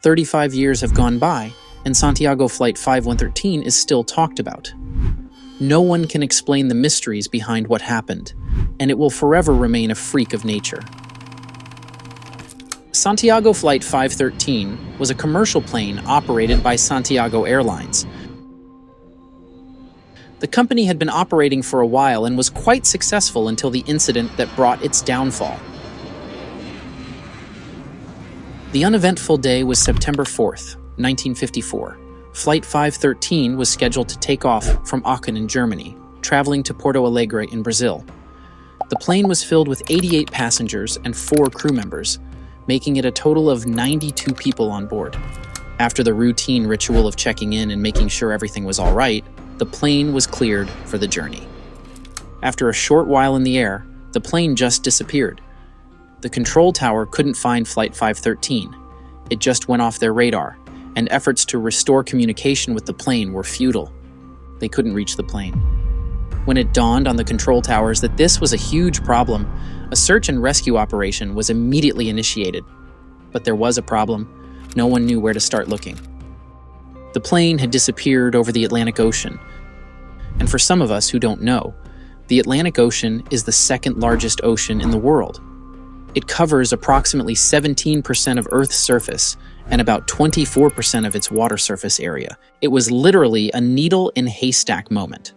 35 years have gone by, and Santiago Flight 5113 is still talked about. No one can explain the mysteries behind what happened, and it will forever remain a freak of nature. Santiago Flight 513 was a commercial plane operated by Santiago Airlines. The company had been operating for a while and was quite successful until the incident that brought its downfall. The uneventful day was September 4th, 1954. Flight 513 was scheduled to take off from Aachen in Germany, traveling to Porto Alegre in Brazil. The plane was filled with 88 passengers and 4 crew members, making it a total of 92 people on board. After the routine ritual of checking in and making sure everything was all right, the plane was cleared for the journey. After a short while in the air, the plane just disappeared. The control tower couldn't find Flight 513. It just went off their radar, and efforts to restore communication with the plane were futile. They couldn't reach the plane. When it dawned on the control towers that this was a huge problem, a search and rescue operation was immediately initiated. But there was a problem. No one knew where to start looking. The plane had disappeared over the Atlantic Ocean. And for some of us who don't know, the Atlantic Ocean is the second largest ocean in the world. It covers approximately 17% of Earth's surface and about 24% of its water surface area. It was literally a needle-in-haystack moment.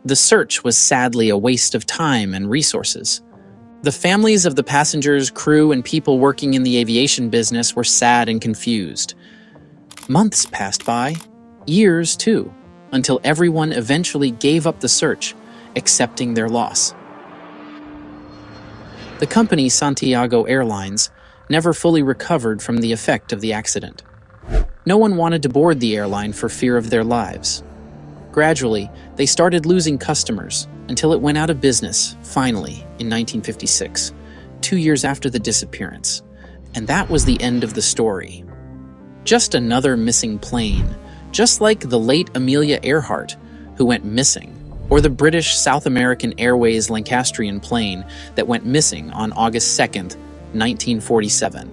The search was sadly a waste of time and resources. The families of the passengers, crew, and people working in the aviation business were sad and confused. Months passed by, years too, until everyone eventually gave up the search, accepting their loss. The company Santiago Airlines never fully recovered from the effect of the accident. No one wanted to board the airline for fear of their lives. Gradually, they started losing customers until it went out of business, finally, in 1956, 2 years after the disappearance. And that was the end of the story. Just another missing plane, just like the late Amelia Earhart, who went missing, or the British South American Airways Lancastrian plane that went missing on August 2nd, 1947.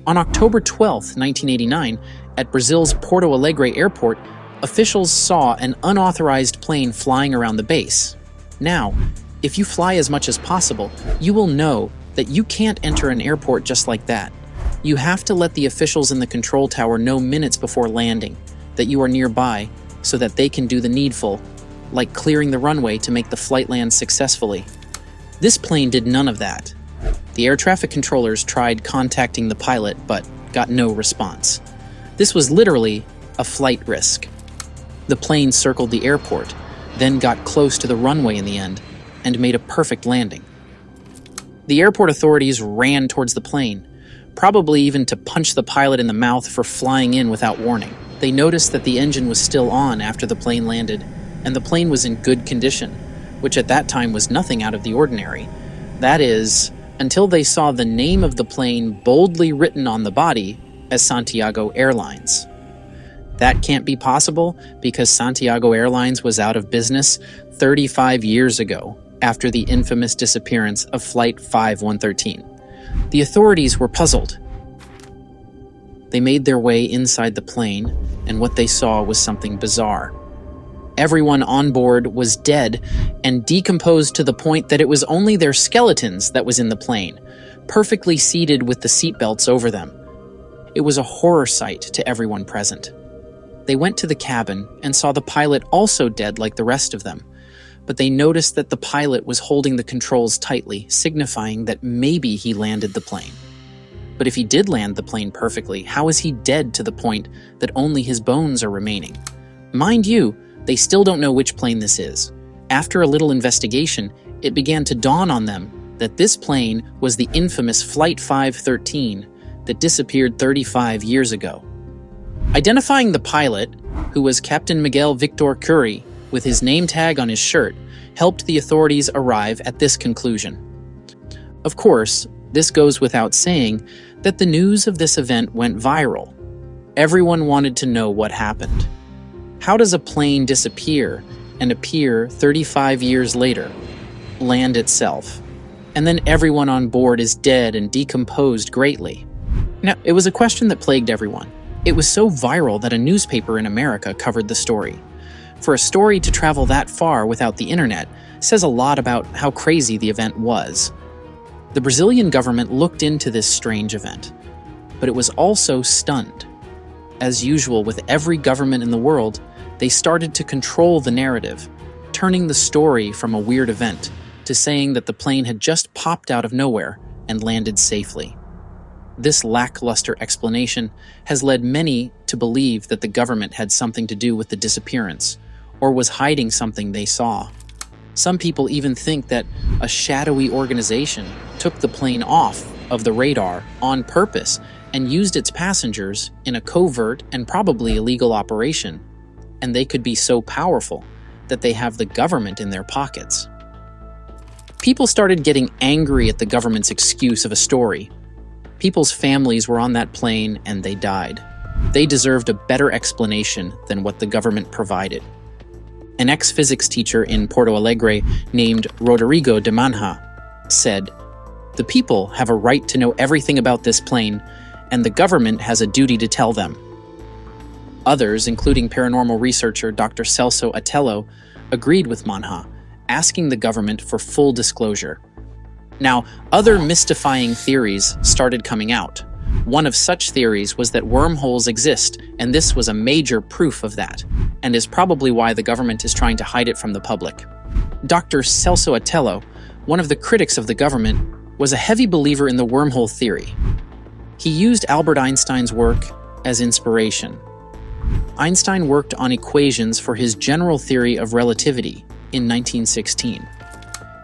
On October 12th, 1989, at Brazil's Porto Alegre airport, officials saw an unauthorized plane flying around the base. Now, if you fly as much as possible, you will know that you can't enter an airport just like that. You have to let the officials in the control tower know minutes before landing that you are nearby so that they can do the needful, like clearing the runway to make the flight land successfully. This plane did none of that. The air traffic controllers tried contacting the pilot but got no response. This was literally a flight risk. The plane circled the airport, then got close to the runway in the end, and made a perfect landing. The airport authorities ran towards the plane, probably even to punch the pilot in the mouth for flying in without warning. They noticed that the engine was still on after the plane landed, and the plane was in good condition, which at that time was nothing out of the ordinary. That is, until they saw the name of the plane boldly written on the body as Santiago Airlines. That can't be possible because Santiago Airlines was out of business 35 years ago after the infamous disappearance of Flight 5113. The authorities were puzzled. They made their way inside the plane, and what they saw was something bizarre. Everyone on board was dead and decomposed to the point that it was only their skeletons that was in the plane, perfectly seated with the seatbelts over them. It was a horror sight to everyone present. They went to the cabin and saw the pilot also dead like the rest of them, but they noticed that the pilot was holding the controls tightly, signifying that maybe he landed the plane. But if he did land the plane perfectly, how is he dead to the point that only his bones are remaining? Mind you, they still don't know which plane this is. After a little investigation, it began to dawn on them that this plane was the infamous Flight 513 that disappeared 35 years ago. Identifying the pilot, who was Captain Miguel Victor Curie, with his name tag on his shirt, helped the authorities arrive at this conclusion. Of course, this goes without saying that the news of this event went viral. Everyone wanted to know what happened. How does a plane disappear and appear 35 years later, land itself, and then everyone on board is dead and decomposed greatly? Now, it was a question that plagued everyone. It was so viral that a newspaper in America covered the story. For a story to travel that far without the internet says a lot about how crazy the event was. The Brazilian government looked into this strange event, but it was also stunned. As usual with every government in the world, they started to control the narrative, turning the story from a weird event to saying that the plane had just popped out of nowhere and landed safely. This lackluster explanation has led many to believe that the government had something to do with the disappearance, or was hiding something they saw. Some people even think that a shadowy organization took the plane off of the radar on purpose and used its passengers in a covert and probably illegal operation, and they could be so powerful that they have the government in their pockets. People started getting angry at the government's excuse of a story. People's families were on that plane and they died. They deserved a better explanation than what the government provided. An ex-physics teacher in Porto Alegre named Rodrigo de Manja said, "The people have a right to know everything about this plane, and the government has a duty to tell them." Others, including paranormal researcher Dr. Celso Atello, agreed with Manja, asking the government for full disclosure. Now, other mystifying theories started coming out. One of such theories was that wormholes exist, and this was a major proof of that, and is probably why the government is trying to hide it from the public. Dr. Celso Atello, one of the critics of the government, was a heavy believer in the wormhole theory. He used Albert Einstein's work as inspiration. Einstein worked on equations for his general theory of relativity in 1916.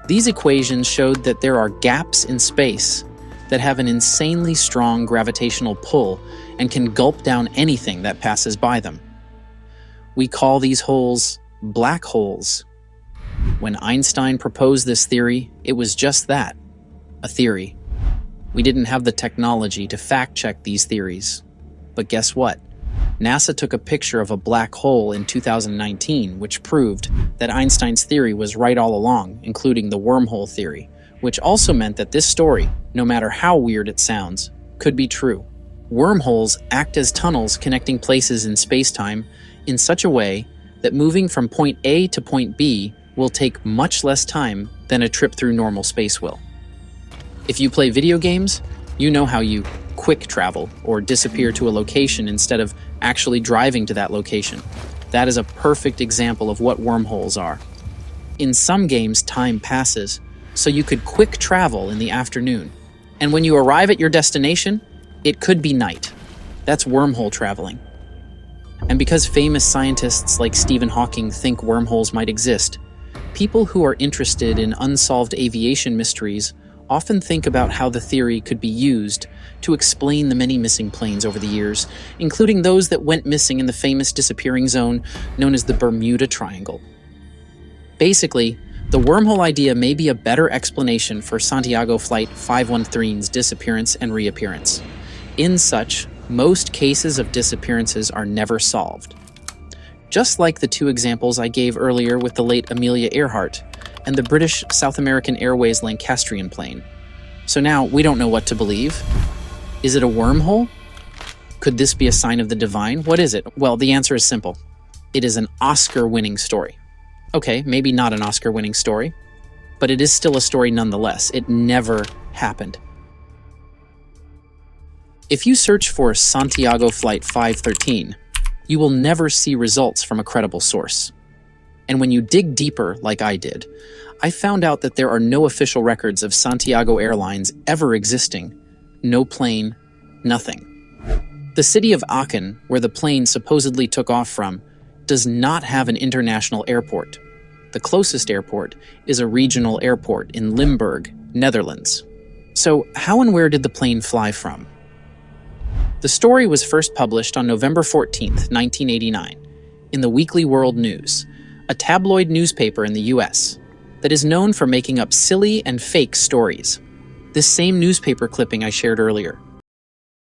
These equations showed that there are gaps in space that have an insanely strong gravitational pull and can gulp down anything that passes by them. We call these holes black holes. When Einstein proposed this theory, it was just that, a theory. We didn't have the technology to fact-check these theories. But guess what? NASA took a picture of a black hole in 2019, which proved that Einstein's theory was right all along, including the wormhole theory, which also meant that this story, no matter how weird it sounds, could be true. Wormholes act as tunnels connecting places in space-time in such a way that moving from point A to point B will take much less time than a trip through normal space will. If you play video games, you know how you quick travel or disappear to a location instead of actually driving to that location. That is a perfect example of what wormholes are. In some games, time passes, so you could quick travel in the afternoon. And when you arrive at your destination, it could be night. That's wormhole traveling. And because famous scientists like Stephen Hawking think wormholes might exist, people who are interested in unsolved aviation mysteries often think about how the theory could be used to explain the many missing planes over the years, including those that went missing in the famous disappearing zone known as the Bermuda Triangle. Basically, the wormhole idea may be a better explanation for Santiago Flight 513's disappearance and reappearance. In such, most cases of disappearances are never solved. Just like the two examples I gave earlier with the late Amelia Earhart and the British South American Airways Lancastrian plane. So now we don't know what to believe. Is it a wormhole? Could this be a sign of the divine? What is it? Well, the answer is simple. It is an Oscar-winning story. Okay, maybe not an Oscar-winning story, but it is still a story nonetheless. It never happened. If you search for Santiago Flight 513, you will never see results from a credible source. And when you dig deeper, like I did, I found out that there are no official records of Santiago Airlines ever existing. No plane, nothing. The city of Aachen, where the plane supposedly took off from, does not have an international airport. The closest airport is a regional airport in Limburg, Netherlands. So how and where did the plane fly from? The story was first published on November 14th, 1989, in the Weekly World News, a tabloid newspaper in the US that is known for making up silly and fake stories. This same newspaper clipping I shared earlier